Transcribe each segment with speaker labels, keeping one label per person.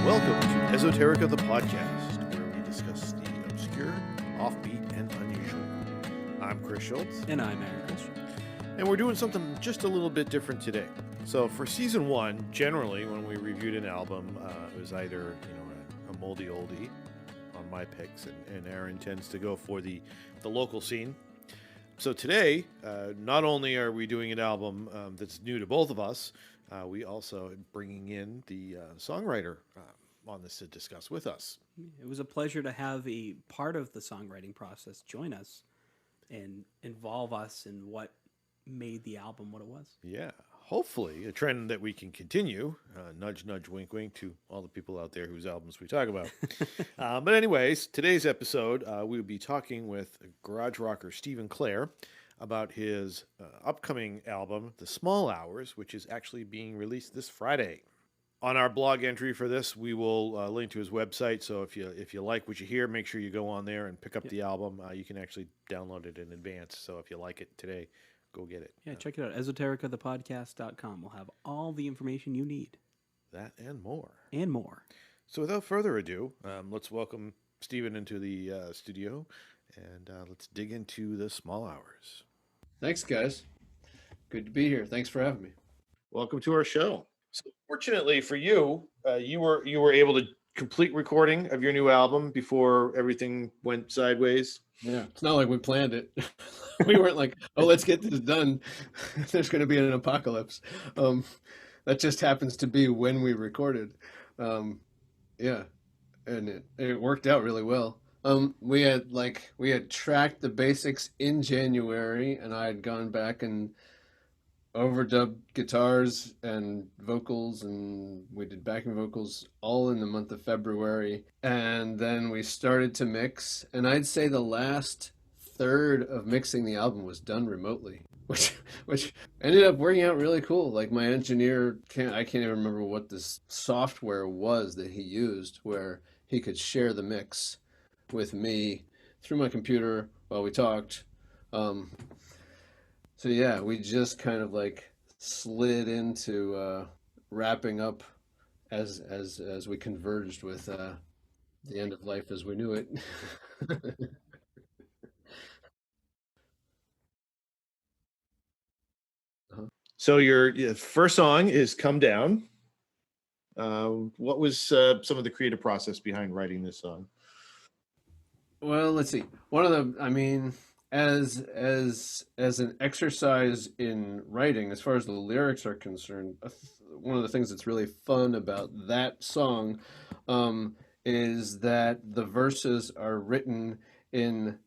Speaker 1: Welcome to Esoterica the Podcast, where we discuss the obscure, offbeat, and unusual. I'm Chris Schultz.
Speaker 2: And I'm Aaron Latos.
Speaker 1: And we're doing something just a little bit different today. So for season one, generally when we reviewed an album, it was either a moldy oldie on my picks, and Aaron tends to go for the local scene. So today, not only are we doing an album that's new to both of us, we also bringing in the songwriter on this to discuss with us.
Speaker 2: It was a pleasure to have a part of the songwriting process join us and involve us in what made the album what it was.
Speaker 1: Yeah, hopefully a trend that we can continue. Nudge, nudge, wink, wink to all the people out there whose albums we talk about. But anyways, today's episode, we'll be talking with garage rocker Stephen Clair about his upcoming album, The Small Hours, which is actually being released this Friday. On our blog entry for this, we will link to his website. So if you like what you hear, make sure you go on there and pick up the album. You can actually download it in advance. So if you like it today, go get it.
Speaker 2: Yeah, check it out. Esotericathepodcast.com will have all the information you need.
Speaker 1: That and more.
Speaker 2: And more.
Speaker 1: So without further ado, let's welcome Stephen into the studio, and let's dig into The Small Hours.
Speaker 3: Thanks, guys. Good to be here. Thanks for having me.
Speaker 1: Welcome to our show. So fortunately for you, you were able to complete recording of your new album before everything went sideways.
Speaker 3: Yeah, it's not like we planned it. We weren't like, oh, let's get this done. There's going to be an apocalypse. That just happens to be when we recorded. Yeah, and it worked out really well. We had tracked the basics in January, and I had gone back and overdubbed guitars and vocals, and we did backing vocals all in the month of February. And then we started to mix, and I'd say the last third of mixing the album was done remotely, which ended up working out really cool. Like my engineer, I can't even remember what this software was that he used, where he could share the mix with me through my computer while we talked. So yeah, we just kind of like slid into wrapping up as we converged with the end of life as we knew it.
Speaker 1: So your first song is "Come Down." What was some of the creative process behind writing this song?
Speaker 3: Well, let's see. As an exercise in writing, as far as the lyrics are concerned, one of the things that's really fun about that song is that the verses are written in,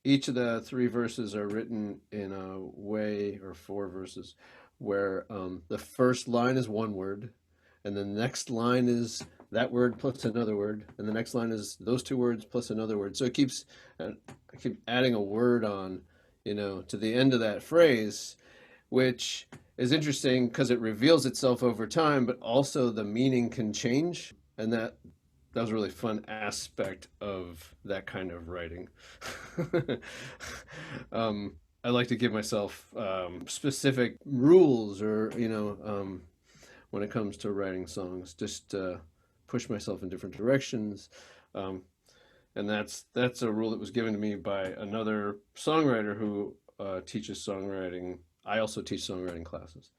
Speaker 3: each of the three verses are written in a way, or four verses, where the first line is one word, and the next line is that word plus another word, and the next line is those two words plus another word. So I keep adding a word on, to the end of that phrase, which is interesting because it reveals itself over time, but also the meaning can change, and that was a really fun aspect of that kind of writing. I like to give myself specific rules, or when it comes to writing songs, just push myself in different directions, and that's a rule that was given to me by another songwriter who teaches songwriting. I also teach songwriting classes,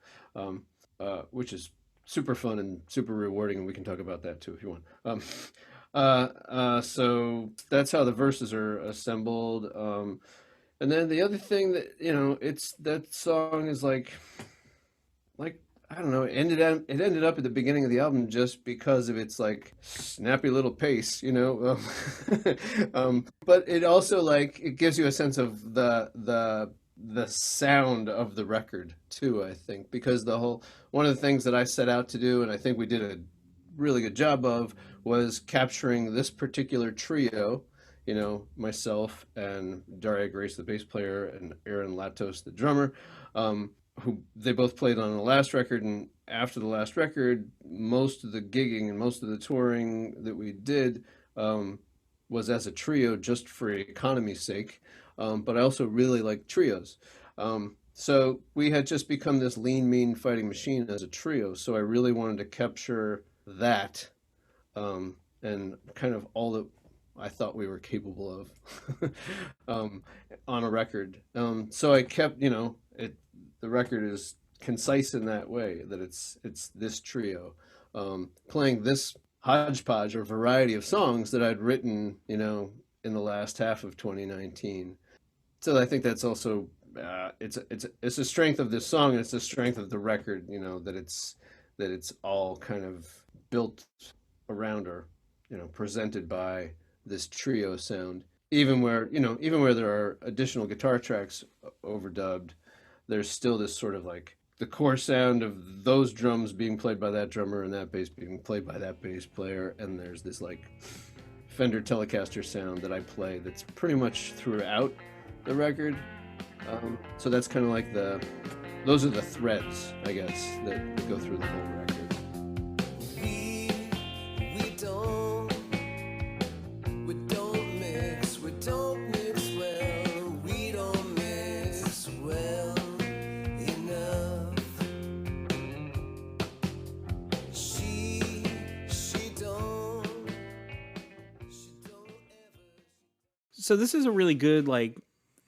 Speaker 3: which is super fun and super rewarding, and we can talk about that too if you want. So that's how the verses are assembled. And then the other thing that, that song is like I don't know, it ended up at the beginning of the album just because of its like snappy little pace, but it also it gives you a sense of the sound of the record too, I think, because one of the things that I set out to do, and I think we did a really good job of, was capturing this particular trio, myself and Daria Grace, the bass player, and Aaron Latos, the drummer, who they both played on the last record. And after the last record, most of the gigging and most of the touring that we did was as a trio, just for economy's sake. But I also really like trios. So we had just become this lean, mean fighting machine as a trio. So I really wanted to capture that and kind of all that I thought we were capable of on a record. So I kept, the record is concise in that way, that it's this trio playing this hodgepodge or variety of songs that I'd written, in the last half of 2019. So I think that's also it's a strength of this song, and it's a strength of the record, that it's all kind of built around, or presented by this trio sound. Even where there are additional guitar tracks overdubbed, there's still this sort of like the core sound of those drums being played by that drummer and that bass being played by that bass player, and there's this like Fender Telecaster sound that I play that's pretty much throughout the record. So that's kind of like those are the threads, I guess, that go through the whole record.
Speaker 2: So this is a really good, like,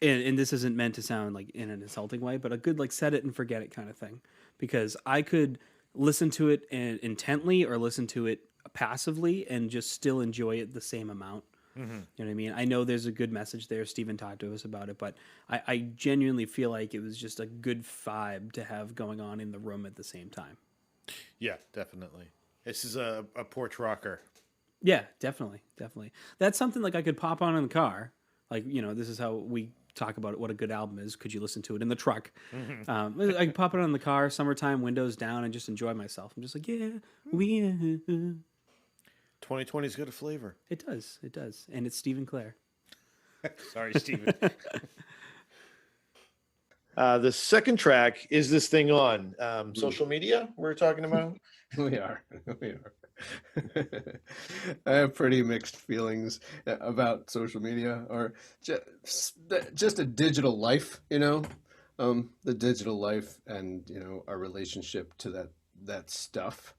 Speaker 2: and this isn't meant to sound like in an insulting way, but a good like set it and forget it kind of thing, because I could listen to it intently or listen to it passively and just still enjoy it the same amount. You know what I mean? I know there's a good message there. Stephen talked to us about it, but I genuinely feel like it was just a good vibe to have going on in the room at the same time.
Speaker 1: Yeah, definitely. This is a porch rocker.
Speaker 2: Yeah, definitely. That's something like I could pop on in the car. Like, this is how we talk about what a good album is. Could you listen to it in the truck? I could pop it on in the car, summertime, windows down, and just enjoy myself. I'm just like, yeah, we.
Speaker 1: 2020's got a flavor.
Speaker 2: It does. And it's Stephen Clair.
Speaker 1: Sorry, Stephen. The second track is This Thing On. Social media we're talking about?
Speaker 3: We are. I have pretty mixed feelings about social media, or just a digital life, the digital life, and our relationship to that stuff,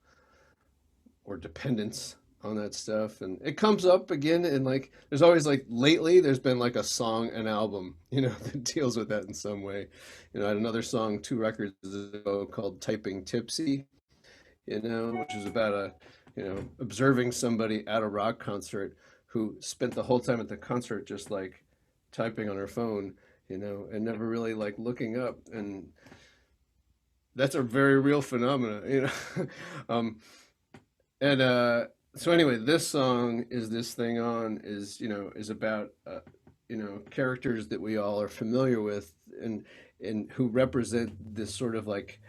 Speaker 3: or dependence on that stuff. And it comes up again, and like there's always, like, lately there's been like a song, an album, that deals with that in some way. I had another song 2 records ago called Typing Tipsy, which is about observing somebody at a rock concert who spent the whole time at the concert just like typing on her phone, and never really like looking up. And that's a very real phenomena, so anyway, this song is This Thing On is about, characters that we all are familiar with, and who represent this sort of like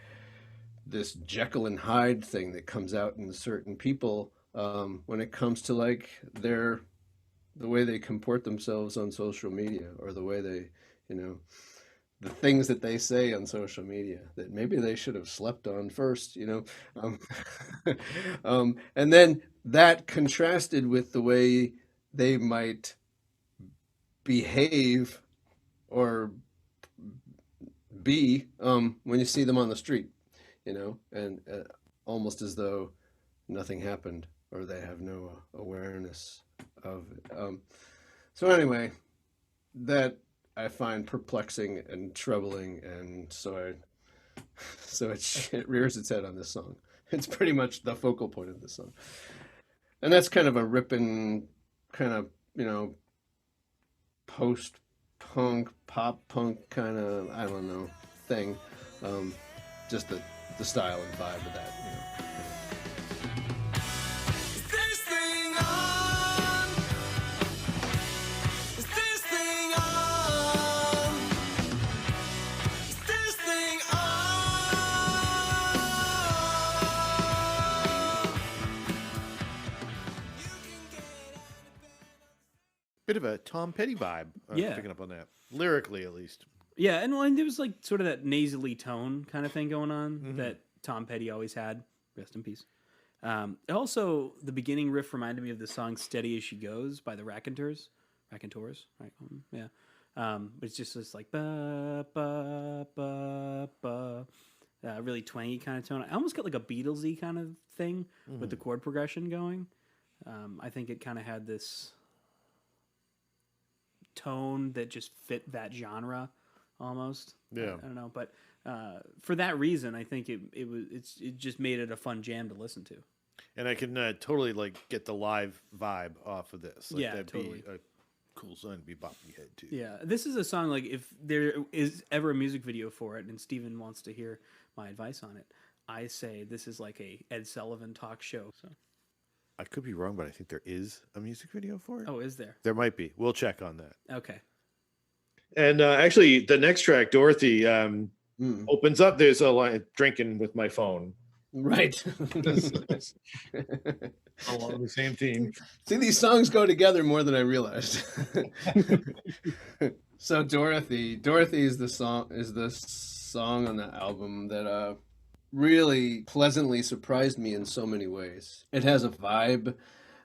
Speaker 3: this Jekyll and Hyde thing that comes out in certain people when it comes to like the way they comport themselves on social media, or the way they, the things that they say on social media that maybe they should have slept on first, and then that contrasted with the way they might behave or be when you see them on the street. And almost as though nothing happened, or they have no awareness of it. So anyway, that I find perplexing and troubling, and so it rears its head on this song. It's pretty much the focal point of this song, and that's kind of a ripping, kind of post-punk, pop-punk kind of, I don't know, thing. Just the style and vibe of that,
Speaker 4: Is this thing on? Is this thing on? Is this thing on? You can get out of bed.
Speaker 1: Bit of a Tom Petty vibe.
Speaker 2: Yeah.
Speaker 1: Picking up on that. Lyrically, at least.
Speaker 2: Yeah, and there was like sort of that nasally tone kind of thing going on that Tom Petty always had. Rest in peace. Also, the beginning riff reminded me of the song "Steady as She Goes" by the Raconteurs, right? Yeah. It's just this like ba ba ba ba, really twangy kind of tone. I almost got like a Beatlesy kind of thing with the chord progression going. I think it kind of had this tone that just fit that genre almost.
Speaker 1: Yeah.
Speaker 2: I don't know, but for that reason, I think it just made it a fun jam to listen to.
Speaker 1: And I can totally like get the live vibe off of this. Like,
Speaker 2: Yeah,
Speaker 1: that'd
Speaker 2: totally.
Speaker 1: be a cool song to be bopping your head to.
Speaker 2: Yeah, this is a song like if there is ever a music video for it, and Steven wants to hear my advice on it, I say this is like a Ed Sullivan talk show. So,
Speaker 1: I could be wrong, but I think there is a music video for it.
Speaker 2: oh, is there?
Speaker 1: There might be. We'll check on that.
Speaker 2: Okay.
Speaker 1: And actually, the next track, Dorothy,
Speaker 3: Mm.
Speaker 1: opens up. There's a line, drinking with my phone.
Speaker 3: Right.
Speaker 1: Along the same theme.
Speaker 3: See, these songs go together more than I realized. So Dorothy is the song on the album that really pleasantly surprised me in so many ways. It has a vibe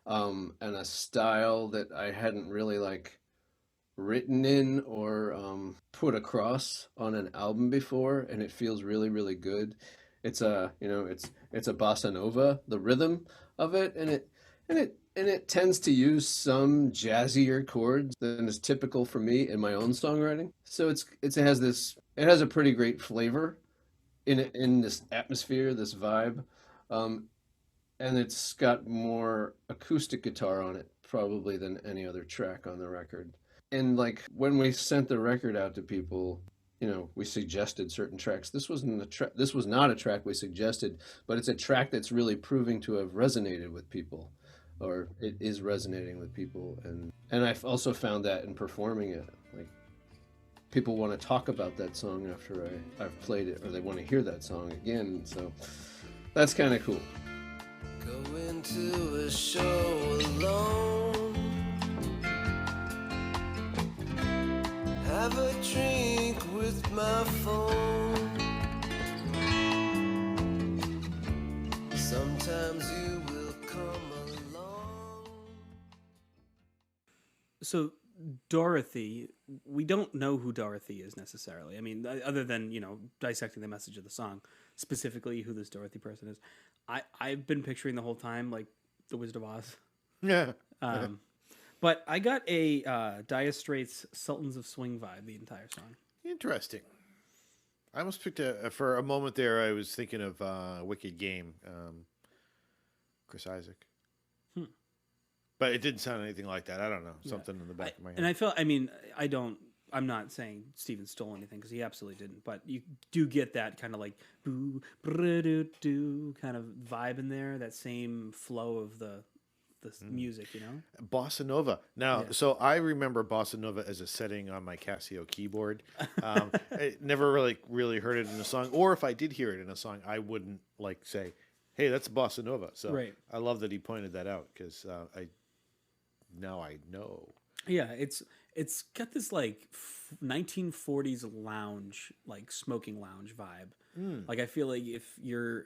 Speaker 3: and a style that I hadn't really like written in or put across on an album before, and it feels really, really good. It's a it's a bossa nova, the rhythm of it, and it tends to use some jazzier chords than is typical for me in my own songwriting. So it has a pretty great flavor in this atmosphere, this vibe, and it's got more acoustic guitar on it probably than any other track on the record. And like when we sent the record out to people, we suggested certain tracks. This was not a track we suggested, but it's a track that's really proving to have resonated with people, or it is resonating with people. And I've also found that in performing it, like people want to talk about that song after I've played it, or they want to hear that song again. So that's kind of cool.
Speaker 4: Go into a show alone. Have a drink with my phone. Sometimes you will come along.
Speaker 2: So Dorothy, we don't know who Dorothy is necessarily. I mean, other than dissecting the message of the song, specifically who this Dorothy person is. I've been picturing the whole time like the Wizard of Oz.
Speaker 1: Yeah.
Speaker 2: But I got a Dire Straits Sultans of Swing vibe the entire song.
Speaker 1: Interesting. I almost picked for a moment there. I was thinking of Wicked Game, Chris Isaac. But it didn't sound anything like that. I don't know. Something in the back of my head.
Speaker 2: And I felt, I'm not saying Steven stole anything because he absolutely didn't. But you do get that kind of like boo, brr, doo kind of vibe in there. That same flow of the music,
Speaker 1: Bossa Nova. Now,
Speaker 2: Yeah.
Speaker 1: so I remember Bossa Nova as a setting on my Casio keyboard. I never really heard it in a song, or if I did hear it in a song, I wouldn't like say, "Hey, that's Bossa Nova." So
Speaker 2: Right.
Speaker 1: I love that he pointed that out because now I know.
Speaker 2: Yeah, it's got this like 1940s lounge, like smoking lounge vibe. Like I feel like if you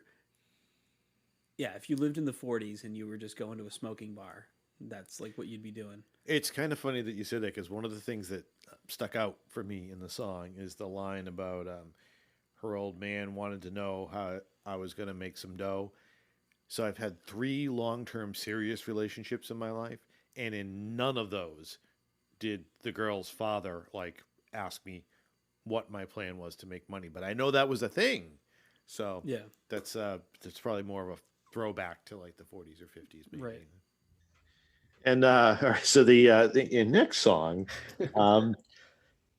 Speaker 2: lived in the 40s and you were just going to a smoking bar, that's like what you'd be doing.
Speaker 1: It's kind of funny that you said that because one of the things that stuck out for me in the song is the line about her old man wanted to know how I was going to make some dough. So I've had 3 long-term serious relationships in my life, and in none of those did the girl's father like ask me what my plan was to make money. But I know that was a thing. So
Speaker 2: Yeah.
Speaker 1: that's probably more of a throwback to like the 40s or 50s, maybe.
Speaker 2: Right.
Speaker 1: And all right, so the next song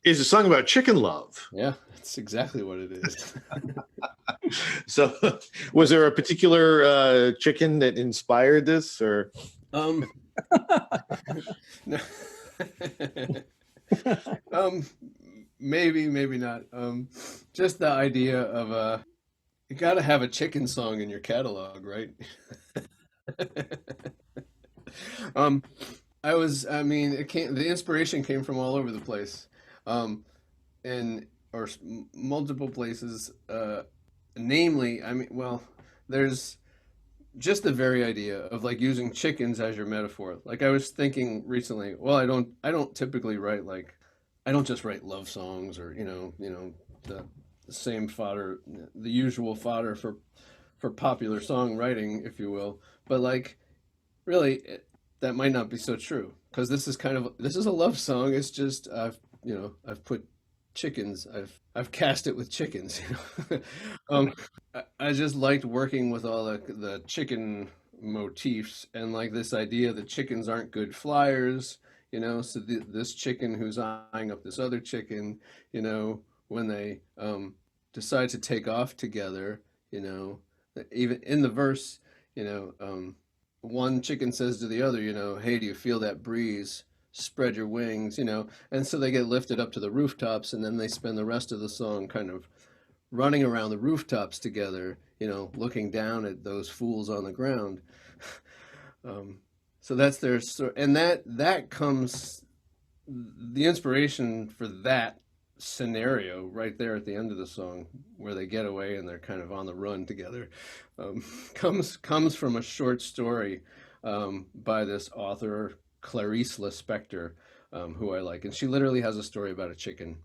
Speaker 1: is a song about chicken love.
Speaker 3: Yeah, that's exactly what it is.
Speaker 1: So, was there a particular chicken that inspired this, or?
Speaker 3: No. Maybe not. Just the idea of you got to have a chicken song in your catalog, right? The inspiration came from all over the place, multiple places. Namely, there's just the very idea of like using chickens as your metaphor. Like I was thinking recently, well, I don't typically write I don't just write love songs or the same fodder, the usual fodder for popular songwriting, if you will. But like that might not be so true, because this is a love song. It's just I've put chickens. I've cast it with chickens. I just liked working with all the chicken motifs, and like this idea that chickens aren't good flyers. So this chicken who's eyeing up this other chicken, when they decide to take off together, even in the verse, one chicken says to the other, hey, do you feel that breeze? Spread your wings, and so they get lifted up to the rooftops, and then they spend the rest of the song kind of running around the rooftops together, looking down at those fools on the ground. So that's their story, and that comes, the inspiration for that scenario right there at the end of the song, where they get away and they're kind of on the run together, comes from a short story by this author Clarice Lispector, who I like, and she literally has a story about a chicken.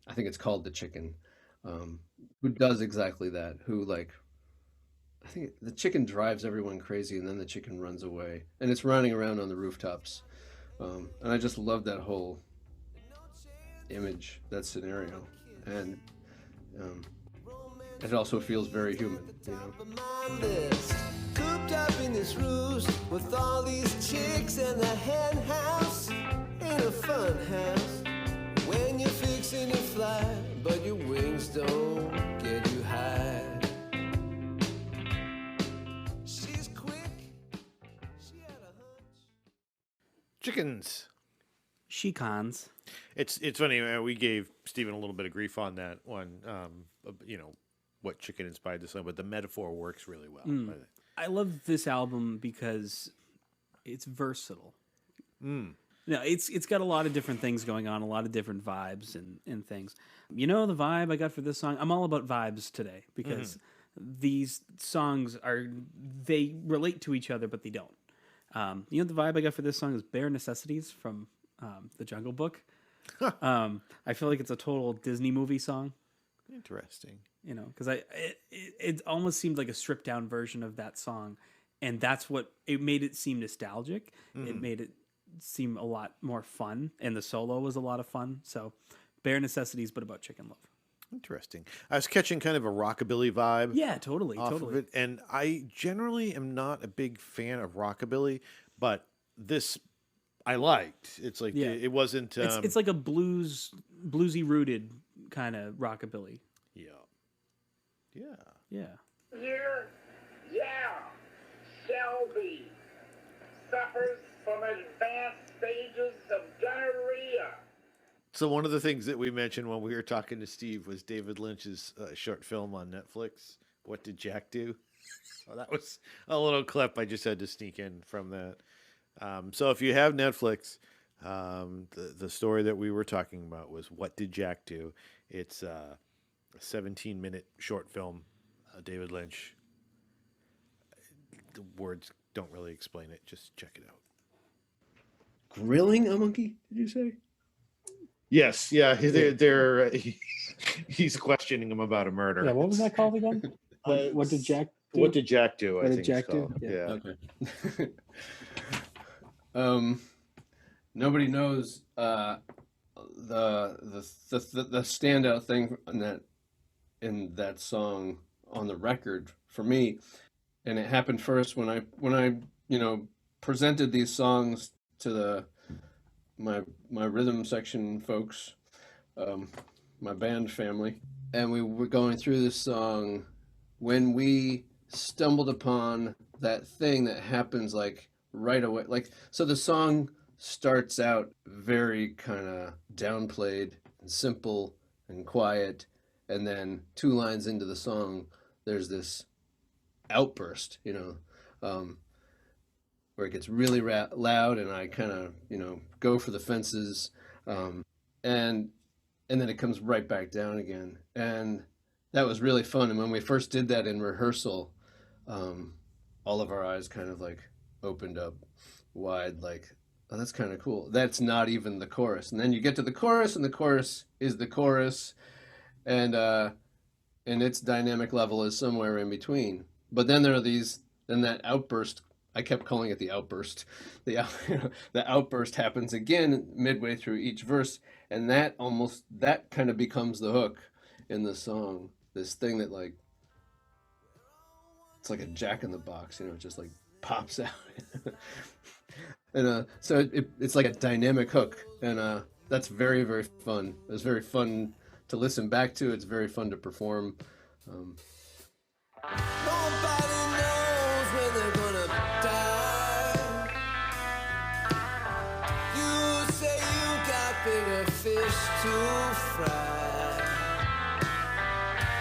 Speaker 3: I think it's called The Chicken, who does exactly that. Who, like, I think the chicken drives everyone crazy, and then the chicken runs away, and it's running around on the rooftops. And I just love that whole image, that scenario, and it also feels very human, Cooped up in this roost with all these chicks and the hen house in a fun house. When you're fixing to fly, but your wings don't get you high. She's quick. She had a hunch.
Speaker 1: Chickens.
Speaker 2: She-cons.
Speaker 1: It's funny. We gave Stephen a little bit of grief on that one. What chicken inspired the song, but the metaphor works really well.
Speaker 2: I love this album because it's versatile. No, it's got a lot of different things going on, a lot of different vibes and things. The vibe I got for this song, I'm all about vibes today, because these songs they relate to each other, but they don't. The vibe I got for this song is Bare Necessities from The Jungle Book. I feel like it's a total Disney movie song.
Speaker 1: Interesting.
Speaker 2: Because it almost seemed like a stripped down version of that song, and that's what it made it seem nostalgic. It made it seem a lot more fun, and the solo was a lot of fun. So, Bare Necessities, but about chicken love.
Speaker 1: Interesting. I was catching kind of a rockabilly vibe.
Speaker 2: Yeah, totally.
Speaker 1: Of it, and I generally am not a big fan of rockabilly, but this I liked. It's like it wasn't.
Speaker 2: It's like a bluesy rooted kind of rockabilly. Yeah.
Speaker 5: Shelby suffers from advanced stages of gonorrhea.
Speaker 1: So one of the things that we mentioned when we were talking to Steve was David Lynch's short film on Netflix, What Did Jack Do? So that was a little clip I just had to sneak in from that. So if you have Netflix, the story that we were talking about was What Did Jack Do? It's a 17-minute short film, David Lynch. The words don't really explain it. Just check it out.
Speaker 3: Grilling a monkey, did you say?
Speaker 1: Yes, yeah. He's questioning him about a murder.
Speaker 2: Yeah, what was that called again? What did Jack do?
Speaker 1: What did Jack do?
Speaker 2: What did Jack do?
Speaker 1: Yeah.
Speaker 3: Okay. Nobody knows the standout thing in that song on the record for me, and it happened first when I presented these songs to my rhythm section folks, my band family, and we were going through this song when we stumbled upon that thing that happens like right away. Like, so the song starts out very kind of downplayed and simple and quiet, and then 2 lines into the song there's this outburst, where it gets really loud, and I kind of go for the fences, and then it comes right back down again, and that was really fun. And when we first did that in rehearsal, all of our eyes kind of like opened up wide, like, oh, that's kind of cool. That's not even the chorus. And then you get to the chorus, and the chorus is the chorus, and its dynamic level is somewhere in between. But then there are then that outburst I kept calling it the outburst. The outburst happens again midway through each verse, and that kind of becomes the hook in the song. This thing that like it's like a jack in the box, it just like pops out. And so it's like a dynamic hook, and that's very, very fun. It's very fun to listen back to. It's very fun to perform.
Speaker 4: Nobody knows when they're gonna die. You say you got bigger fish to fry.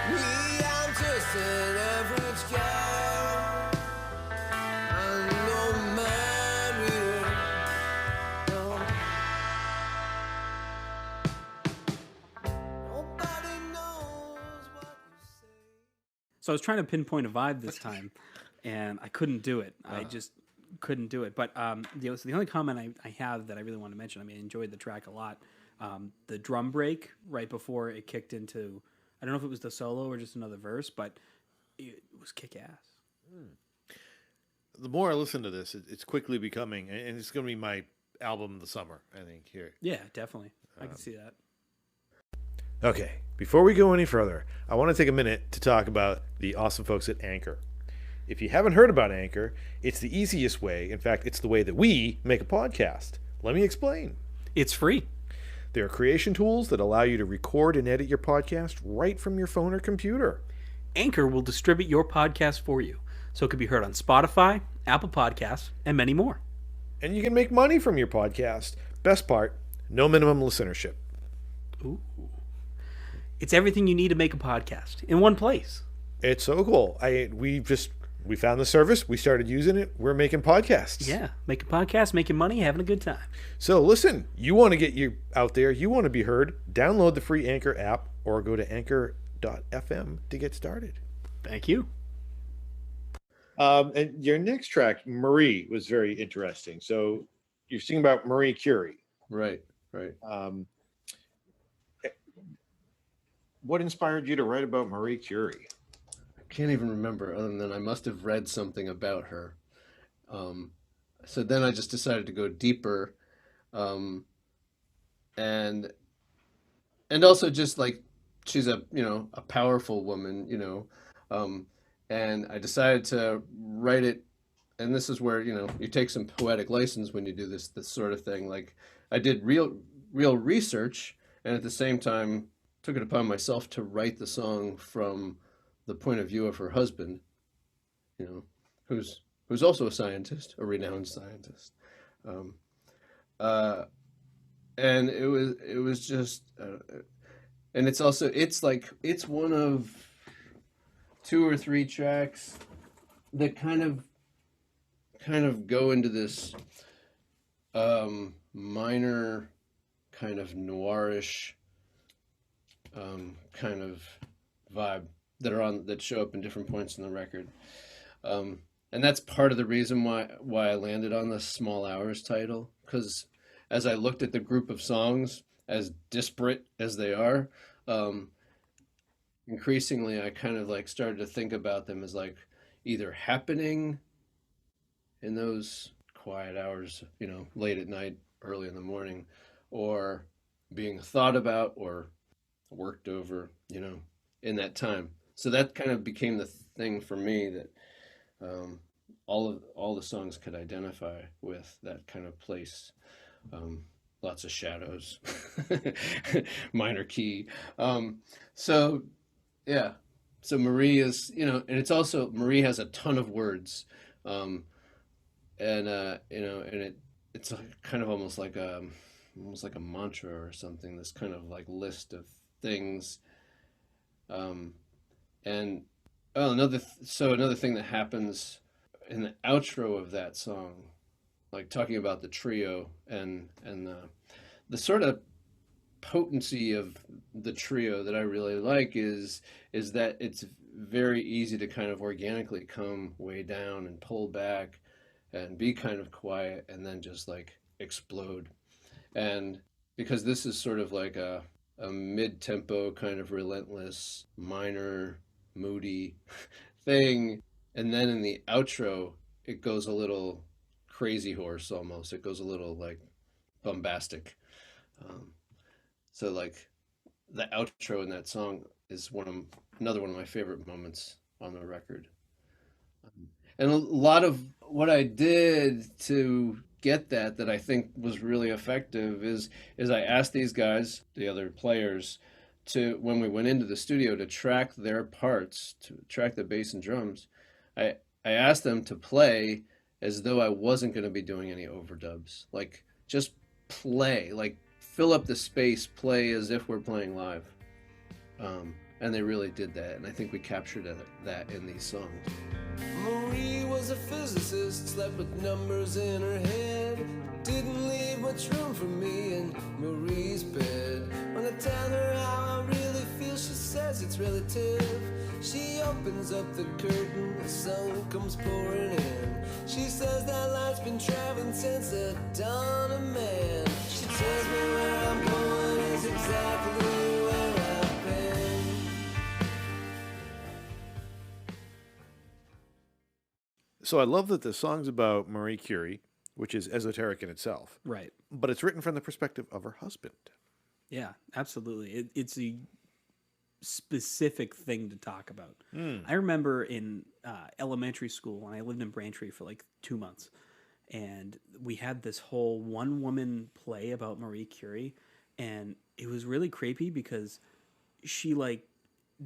Speaker 4: Me, I'm just an average guy. I'm no mind reader. No. Nobody knows what you say.
Speaker 2: So I was trying to pinpoint a vibe this time, and I couldn't do it. I just couldn't do it. But so the only comment I have that I really want to mention, I mean, I enjoyed the track a lot. The drum break right before it kicked into, I don't know if it was the solo or just another verse, but it was kick-ass.
Speaker 1: The more I listen to this, it's quickly becoming, and it's going to be my album of the summer, I think, here.
Speaker 2: Yeah, definitely. I can see that.
Speaker 1: Okay, before we go any further, I want to take a minute to talk about the awesome folks at Anchor. If you haven't heard about Anchor, it's the easiest way. In fact, it's the way that we make a podcast. Let me explain.
Speaker 2: It's free.
Speaker 1: There are creation tools that allow you to record and edit your podcast right from your phone or computer.
Speaker 2: Anchor will distribute your podcast for you, so it can be heard on Spotify, Apple Podcasts, and many more.
Speaker 1: And you can make money from your podcast. Best part, no minimum listenership.
Speaker 2: Ooh. It's everything you need to make a podcast in one place.
Speaker 1: It's so cool. We found the service. We started using it. We're making podcasts.
Speaker 2: Yeah, making podcasts, making money, having a good time.
Speaker 1: So listen, you want to get you out there. You want to be heard. Download the free Anchor app or go to anchor.fm to get started.
Speaker 2: Thank you.
Speaker 1: And your next track, Marie, was very interesting. So you're singing about Marie Curie.
Speaker 3: Right.
Speaker 1: What inspired you to write about Marie Curie?
Speaker 3: I can't even remember, other than I must have read something about her. So then I just decided to go deeper, and also just like she's a powerful woman, and I decided to write it. And this is where you take some poetic license when you do this sort of thing. Like I did real research, and at the same time took it upon myself to write the song from the point of view of her husband, who's also a scientist, a renowned scientist, and it was just, and it's one of 2 or 3 tracks that kind of go into this minor kind of noirish kind of vibe that show up in different points in the record, and that's part of the reason why I landed on the Small Hours title, because as I looked at the group of songs, as disparate as they are, increasingly I kind of like started to think about them as like either happening in those quiet hours, late at night, early in the morning, or being thought about or worked over, in that time. So that kind of became the thing for me that all the songs could identify with that kind of place. Lots of shadows, minor key. So yeah. So Marie is, and it's also, Marie has a ton of words. And it's kind of almost like a mantra or something, this kind of like list of things. Another thing that happens in the outro of that song, like talking about the trio and the sort of potency of the trio that I really like is that it's very easy to kind of organically come way down and pull back and be kind of quiet and then just like explode. And because this is sort of like a mid-tempo kind of relentless, minor, moody thing, and then in the outro it goes a little crazy horse almost. It goes a little like bombastic. Um, so like the outro in that song is another one of my favorite moments on the record. And a lot of what I did to get that I think was really effective is I asked these guys, the other players, to when we went into the studio to track their parts, to track the bass and drums, I asked them to play as though I wasn't going to be doing any overdubs. Like just play, like fill up the space, play as if we're playing live. And they really did that, and I think we captured that in these songs.
Speaker 4: Marie was a physicist, slept with numbers in her head. Didn't leave much room for me in Marie's bed. When I tell her how I really feel, she says it's relative. She opens up the curtain, the sun comes pouring in. She says that light's been traveling since the dawn of man. She tells me where I'm going is exactly where I've been.
Speaker 1: So I love that the song's about Marie Curie, which is esoteric in itself,
Speaker 2: Right.
Speaker 1: but it's written from the perspective of her husband.
Speaker 2: Yeah, absolutely. It's a specific thing to talk about. I remember in elementary school, and I lived in Braintree for like 2 months, and we had this whole one-woman play about Marie Curie, and it was really creepy because she like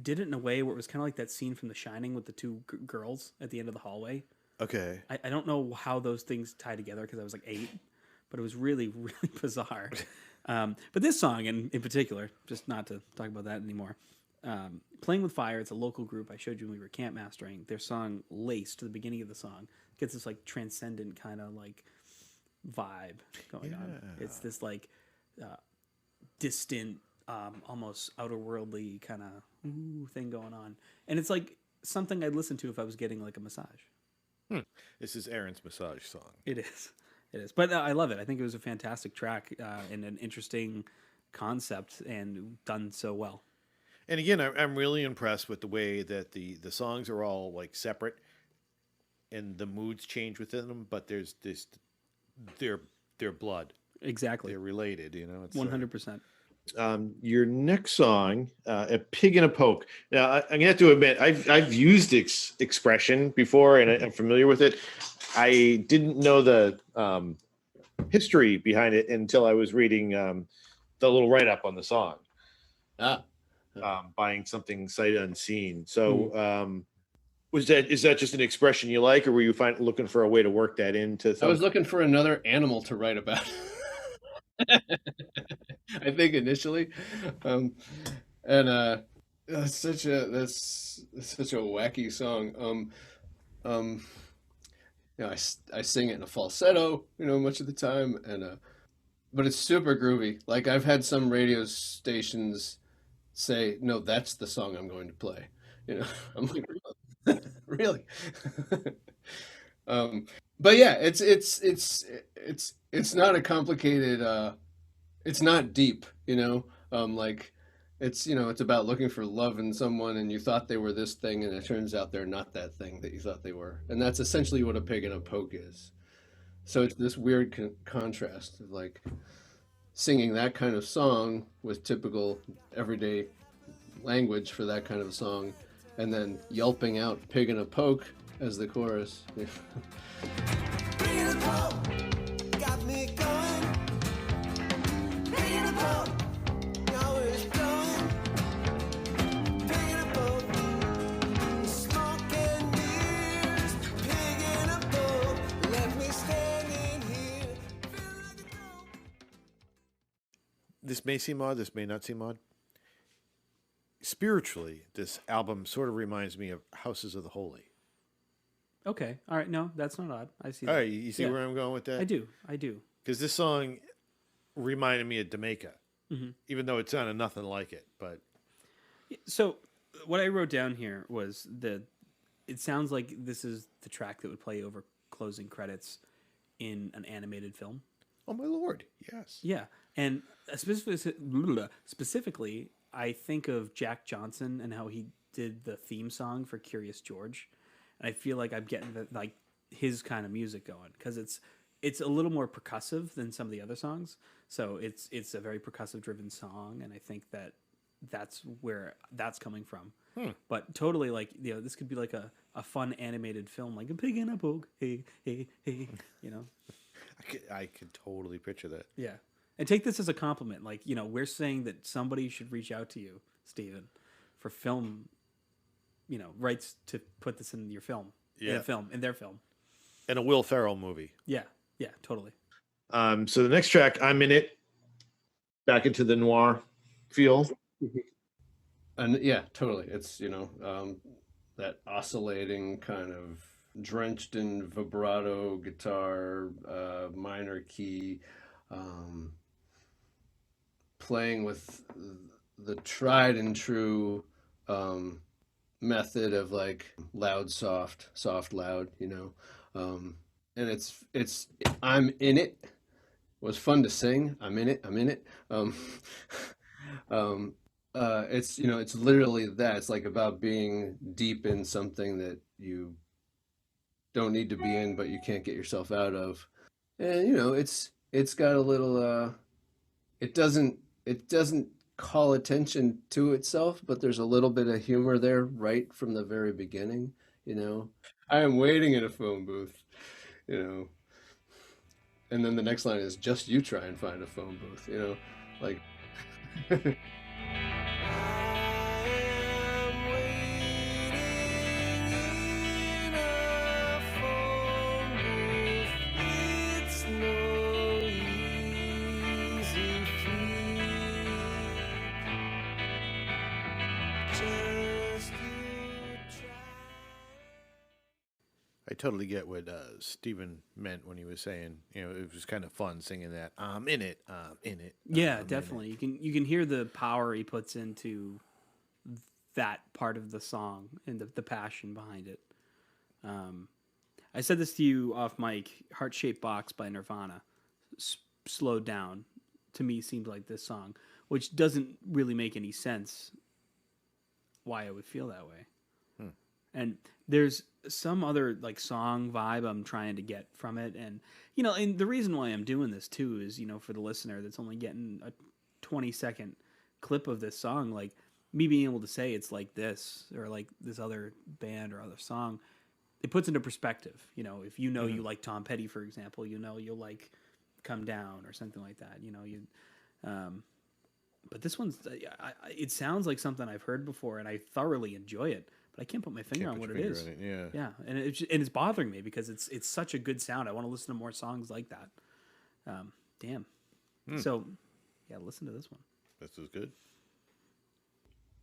Speaker 2: did it in a way where it was kind of like that scene from The Shining with the two girls at the end of the hallway.
Speaker 1: Okay.
Speaker 2: I don't know how those things tie together because I was like 8, but it was really, really bizarre. But this song in particular, just not to talk about that anymore, Playing with Fire, it's a local group I showed you when we were camp mastering. Their song Lace, to the beginning of the song, gets this like transcendent kind of like vibe going on. It's this like distant, almost outer-worldly kind of thing going on. And it's like something I'd listen to if I was getting like a massage.
Speaker 1: This is Aaron's massage song.
Speaker 2: It is. It is. But I love it. I think it was a fantastic track and an interesting concept and done so well.
Speaker 1: And again, I'm really impressed with the way that the songs are all like separate and the moods change within them, but there's this, they're blood.
Speaker 2: Exactly.
Speaker 1: They're related, you know. It's
Speaker 2: 100%.
Speaker 1: Your next song, "A Pig in a Poke." Now, I'm gonna have to admit, I've used this expression before, and I'm familiar with it. I didn't know the history behind it until I was reading the little write-up on the song. Buying something sight unseen. So, is that just an expression you like, or were you looking for a way to work that into something?
Speaker 3: I was looking for another animal to write about. I think initially, that's such a wacky song. You know, I sing it in a falsetto, you know, much of the time, but it's super groovy. Like I've had some radio stations say, "No, that's the song I'm going to play." You know, I'm like, really? But yeah, it's not a complicated. It's not deep, you know. Like it's, you know, it's about looking for love in someone, and you thought they were this thing, and it turns out they're not that thing that you thought they were, and that's essentially what a pig in a poke is. So it's this weird contrast of like singing that kind of song with typical everyday language for that kind of song, and then yelping out "pig in a poke" as the chorus.
Speaker 4: Pig in a poke, got me going. Pig in a poke, always blowing. Pig in a poke, smoke and mirrors. Pig in a poke, left me standing here, feeling like a dope.
Speaker 1: This may seem odd, this may not seem odd. Spiritually, this album sort of reminds me of Houses of the Holy.
Speaker 2: Okay. All right. No, that's not odd. I see
Speaker 1: All
Speaker 2: that.
Speaker 1: right, you see
Speaker 2: Yeah.
Speaker 1: where I'm going with that?
Speaker 2: I do.
Speaker 1: Because this song reminded me of Jamaica, even though it sounded nothing like it. But
Speaker 2: So what I wrote down here was it sounds like this is the track that would play over closing credits in an animated film.
Speaker 1: oh my lord, yes.
Speaker 2: Yeah. And specifically, I think of Jack Johnson and how he did the theme song for Curious George. And I feel like I'm getting the, like his kind of music going, because it's a little more percussive than some of the other songs. So it's a very percussive driven song, and I think that's where that's coming from. But totally, like, this could be like a fun animated film, like a pig in a poke, hey, hey, hey,
Speaker 1: I could totally picture that.
Speaker 2: Yeah. And take this as a compliment. Like, we're saying that somebody should reach out to you, Stephen, for film, rights to put this in your film, in their film.
Speaker 1: And a Will Ferrell movie.
Speaker 2: Yeah. Yeah, totally.
Speaker 1: So the next track, I'm in it, back into the noir feel.
Speaker 3: And yeah, totally. It's, that oscillating kind of drenched in vibrato guitar, minor key, playing with the tried and true method of like loud, soft, soft, loud, and it's I'm in it. It was fun to sing. I'm in it. It's it's literally that. It's like about being deep in something that you don't need to be in, but you can't get yourself out of. And it's got a little it doesn't call attention to itself, but there's a little bit of humor there right from the very beginning. I am waiting in a phone booth, and then the next line is just you try and find a phone booth, like
Speaker 1: I totally get what Stephen meant when he was saying, it was kind of fun singing that. I'm in it.
Speaker 2: Yeah, definitely. You can hear the power he puts into that part of the song and the passion behind it. I said this to you off mic. Heart Shaped Box by Nirvana, slowed down, to me seemed like this song, which doesn't really make any sense why I would feel that way. And there's some other like song vibe I'm trying to get from it. And, and the reason why I'm doing this too is, for the listener that's only getting a 20-second clip of this song, like me being able to say it's like this or like this other band or other song, it puts into perspective. If you like Tom Petty, for example, you'll like Come Down or something like that, but this one's, it sounds like something I've heard before and I thoroughly enjoy it. But I can't put my finger on what it is. Yeah, and it's bothering me because it's such a good sound. I want to listen to more songs like that. Damn. So, yeah, listen to this one.
Speaker 1: This is good.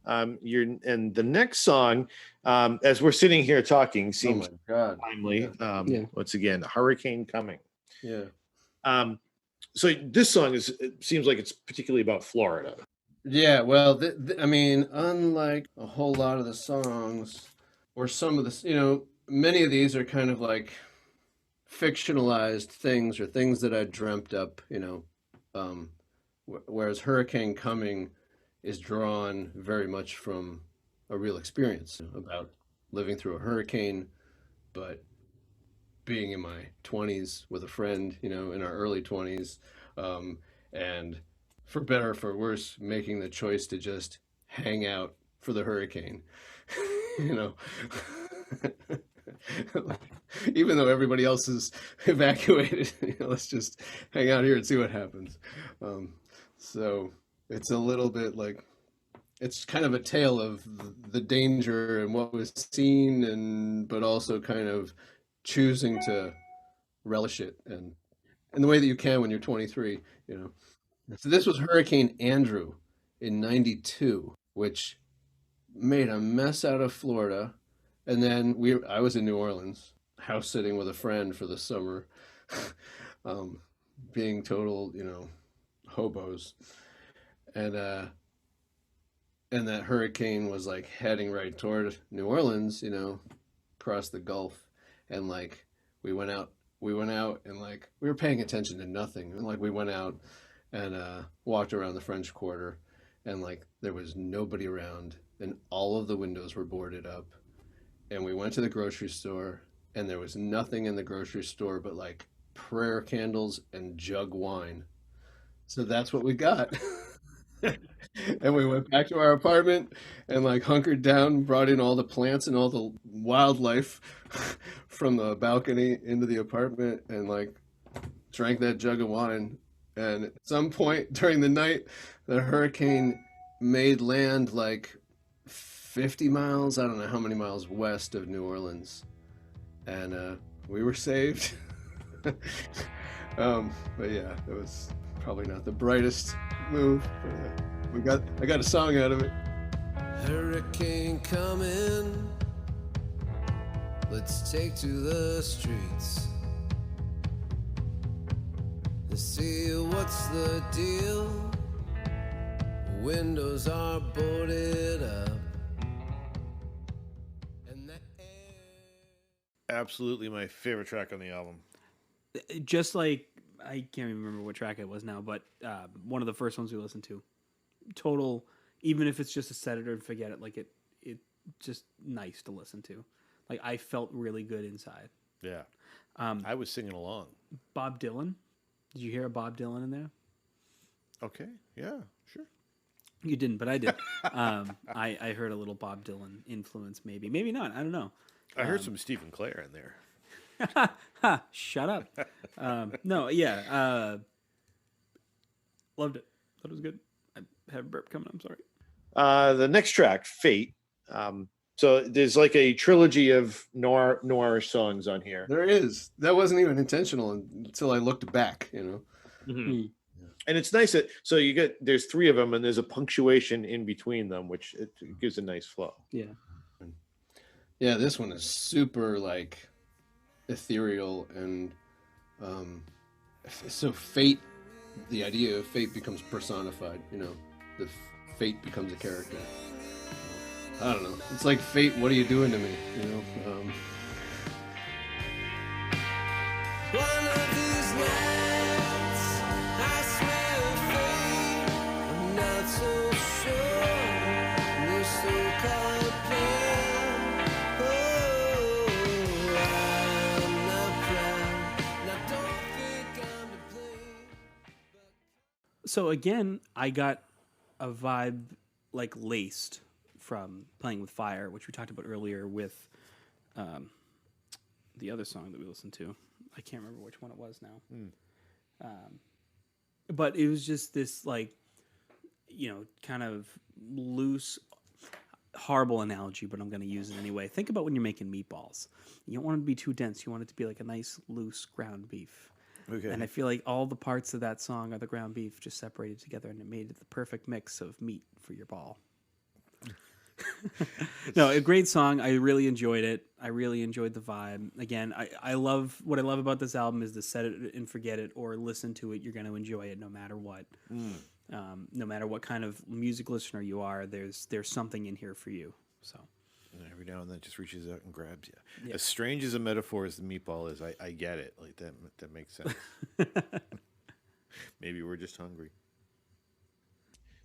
Speaker 1: And the next song, as we're sitting here talking, seems timely. Once again, Hurricane Coming.
Speaker 3: Yeah.
Speaker 1: So this song it seems like it's particularly about Florida.
Speaker 3: Yeah, well, I mean, unlike a whole lot of the songs, or some of the, many of these are kind of like fictionalized things or things that I dreamt up, whereas Hurricane Coming is drawn very much from a real experience about living through a hurricane, but being in my 20s with a friend, in our early 20s, and for better or for worse, making the choice to just hang out for the hurricane, even though everybody else is evacuated, let's just hang out here and see what happens. So it's a little bit like, it's kind of a tale of the danger and what was seen, but also kind of choosing to relish it and in the way that you can when you're 23, So this was Hurricane Andrew in '92, which made a mess out of Florida. And then I was in New Orleans, house sitting with a friend for the summer, being total, hobos. And that hurricane was like heading right toward New Orleans, across the Gulf. And like, we went out and like, we were paying attention to nothing. And like, we went out and walked around the French Quarter, and like there was nobody around, and all of the windows were boarded up. And we went to the grocery store, and there was nothing in the grocery store but like prayer candles and jug wine. So that's what we got. And we went back to our apartment and like hunkered down, brought in all the plants and all the wildlife from the balcony into the apartment and like drank that jug of wine. And at some point during the night, the hurricane made land like 50 miles, I don't know how many miles west of New Orleans. And we were saved. But yeah, it was probably not the brightest move. But I got a song out of it.
Speaker 4: Hurricane coming, let's take to the streets to see what's the deal. Windows are boarded up. And the air...
Speaker 1: Absolutely my favorite track on the album.
Speaker 2: Just like, I can't even remember what track it was now, but one of the first ones we listened to. Total, even if it's just a set it or forget it, like it just nice to listen to. Like I felt really good inside.
Speaker 1: Yeah. I was singing along.
Speaker 2: Bob Dylan. Did you hear a Bob Dylan in there?
Speaker 1: Okay. Yeah, sure.
Speaker 2: You didn't, but I did. I heard a little Bob Dylan influence, maybe. Maybe not. I don't know.
Speaker 1: I heard some Stephen Clair in there.
Speaker 2: Ha! Shut up. No, yeah. Loved it. Thought it was good. I have a burp coming. I'm sorry.
Speaker 1: The next track, Fate. So there's like a trilogy of noir songs on here.
Speaker 3: There is. That wasn't even intentional until I looked back, you know.
Speaker 1: Mm-hmm. And it's nice that there's three of them and there's a punctuation in between them, which it gives a nice flow.
Speaker 2: Yeah.
Speaker 3: Yeah, this one is super like ethereal and so fate, the idea of fate becomes personified, you know. The fate becomes a character. I don't know. It's like fate, what are you doing to me? You know?
Speaker 4: One of these nights, I smell fate. I'm not so sure. This so-called plan. Oh, I'm not proud. And I don't think I'm to blame.
Speaker 2: So again, I got a vibe like laced from Playing with Fire, which we talked about earlier with the other song that we listened to. I can't remember which one it was now. But it was just this like, you know, kind of loose, horrible analogy, but I'm going to use it anyway. Think about when you're making meatballs. You don't want it to be too dense. You want it to be like a nice, loose ground beef.
Speaker 1: Okay.
Speaker 2: And I feel like all the parts of that song are the ground beef just separated together, and it made it the perfect mix of meat for your ball. No, a great song. I really enjoyed it. I really enjoyed the vibe. Again, I love what I love about this album is the set it and forget it or listen to it. You're going to enjoy it no matter what. No matter what kind of music listener you are, there's something in here for you. So
Speaker 1: and every now and then it just reaches out and grabs you.
Speaker 2: Yeah.
Speaker 1: As strange as a metaphor as the meatball is, I get it. Like that makes sense. Maybe we're just hungry.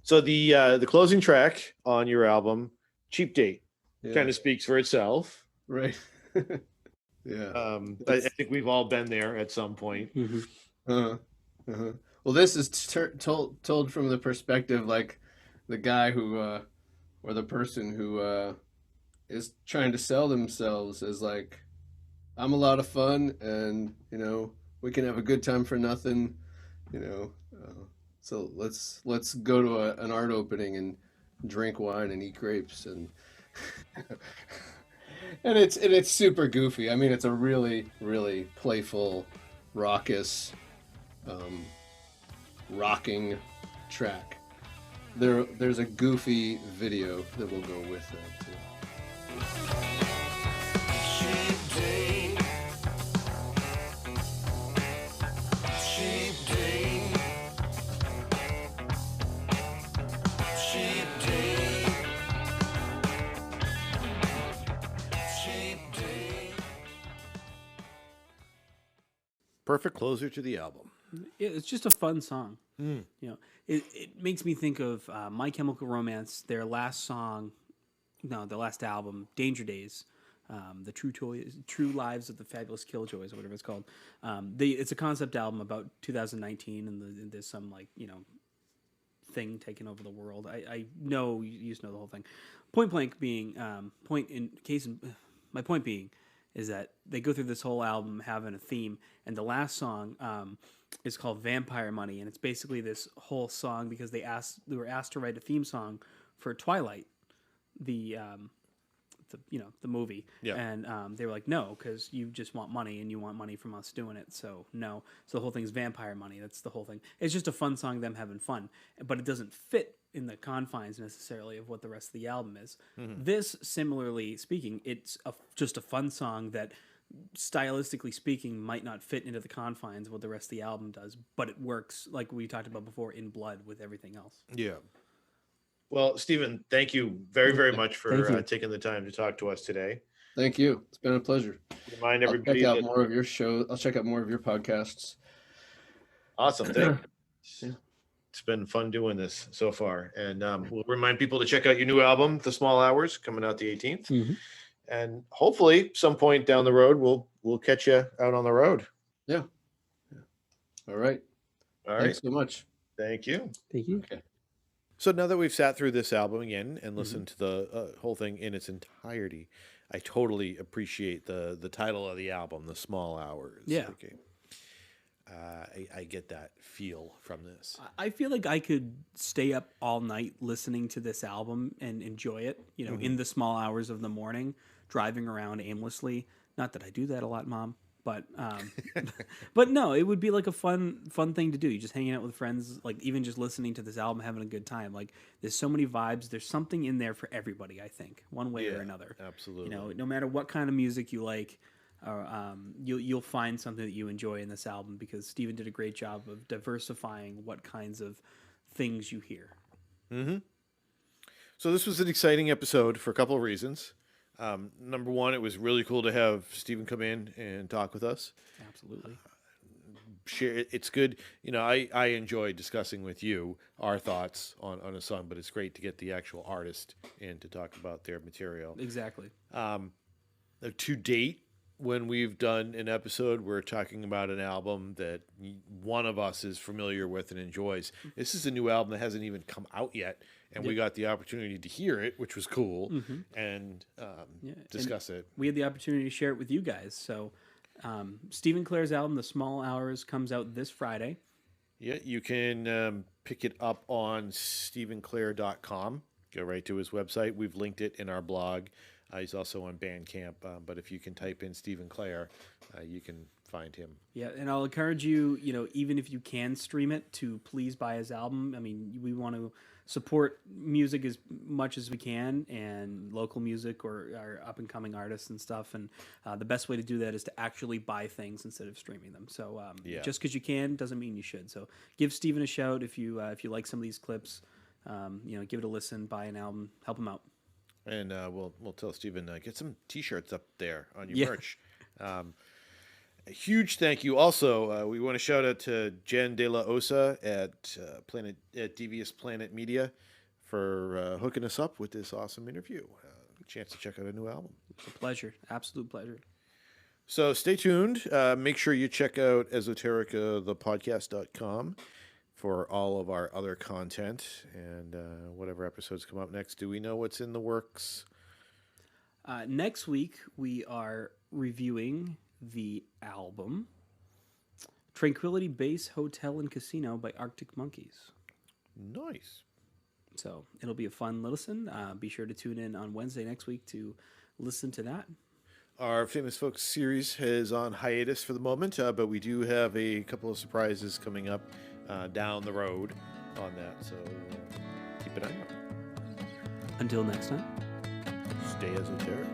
Speaker 1: So the closing track on your album, Cheap Date, kind of speaks for itself.
Speaker 3: Right. Yeah.
Speaker 1: I think we've all been there at some point.
Speaker 3: Well, this is told from the perspective like the guy who, or the person who is trying to sell themselves as like, I'm a lot of fun and, you know, we can have a good time for nothing, you know. So let's go to an art opening and drink wine and eat grapes and and it's super goofy. I mean, it's a really, really playful, raucous, rocking track. There's a goofy video that will go with that too.
Speaker 1: Perfect closer to the album.
Speaker 2: Yeah, it's just a fun song. You know, it makes me think of My Chemical Romance, their last album, Danger Days. The True Lives of the Fabulous Killjoys, or whatever it's called. It's a concept album about 2019, and there's some like thing taking over the world. I know you just know the whole thing. Point blank being my point being is that they go through this whole album having a theme, and the last song is called Vampire Money, and it's basically this whole song because they were asked to write a theme song for Twilight, the movie, and they were like, no, because you just want money and you want money from us doing it, so no. So the whole thing is Vampire Money. That's the whole thing. It's just a fun song, them having fun, but it doesn't fit in the confines necessarily of what the rest of the album is. This, similarly speaking, it's just a fun song that stylistically speaking might not fit into the confines of what the rest of the album does, but it works, like we talked about before, in blood with everything else.
Speaker 1: Yeah. Well, Stephen, thank you very, very much for taking the time to talk to us today.
Speaker 3: Thank you. It's been a pleasure.
Speaker 1: Remind everybody.
Speaker 3: I'll check out more of your show. I'll check out more of your podcasts.
Speaker 1: Awesome. Thank you. It's been fun doing this so far. And we'll remind people to check out your new album, The Small Hours, coming out the 18th. And hopefully some point down the road, we'll catch you out on the road.
Speaker 3: Yeah. All right. Thanks so much.
Speaker 1: Thank you.
Speaker 2: Thank you.
Speaker 3: Okay.
Speaker 1: So now that we've sat through this album again and listened to the whole thing in its entirety, I totally appreciate the title of the album, The Small Hours.
Speaker 2: Yeah.
Speaker 1: Okay. I get that feel from this.
Speaker 2: I feel like I could stay up all night listening to this album and enjoy it, in the small hours of the morning, driving around aimlessly. Not that I do that a lot, Mom, but but no, it would be like a fun thing to do. You just hanging out with friends, like even just listening to this album, having a good time. Like there's so many vibes. There's something in there for everybody, I think, one way or another.
Speaker 1: Absolutely.
Speaker 2: No matter what kind of music you like, you'll find something that you enjoy in this album, because Stephen did a great job of diversifying what kinds of things you hear.
Speaker 1: So this was an exciting episode for a couple of reasons. Number one, it was really cool to have Stephen come in and talk with us.
Speaker 2: Absolutely.
Speaker 1: Share it's good. I enjoy discussing with you our thoughts on a song, but it's great to get the actual artist in to talk about their material.
Speaker 2: Exactly.
Speaker 1: To date, when we've done an episode, we're talking about an album that one of us is familiar with and enjoys. This is a new album that hasn't even come out yet, and we got the opportunity to hear it, which was cool, and discuss it.
Speaker 2: We had the opportunity to share it with you guys. So Stephen Clair's album, The Small Hours, comes out this Friday.
Speaker 1: Yeah, you can pick it up on stephenclair.com. Go right to his website. We've linked it in our blog. He's also on Bandcamp, but if you can type in Stephen Clair, you can find him.
Speaker 2: Yeah, and I'll encourage you, even if you can stream it, to please buy his album. I mean, we want to support music as much as we can, and local music or our up-and-coming artists and stuff. And the best way to do that is to actually buy things instead of streaming them. So just because you can doesn't mean you should. So give Stephen a shout if you like some of these clips. Give it a listen, buy an album, help him out.
Speaker 1: And we'll tell Stephen, get some T-shirts up there on your merch. A huge thank you. Also, we want to shout out to Jen De La Osa at Devious Planet Media for hooking us up with this awesome interview. A chance to check out a new album.
Speaker 2: It's a pleasure. Absolute pleasure.
Speaker 1: So stay tuned. Make sure you check out Esoterica the Podcast.com for all of our other content and whatever episodes come up next. Do we know what's in the works?
Speaker 2: Next week, we are reviewing the album Tranquility Base Hotel and Casino by Arctic Monkeys.
Speaker 1: Nice.
Speaker 2: So it'll be a fun listen. Be sure to tune in on Wednesday next week to listen to that.
Speaker 1: Our Famous Folks series is on hiatus for the moment, but we do have a couple of surprises coming up down the road on that, so keep an eye out.
Speaker 2: Until next time,
Speaker 1: stay esoteric.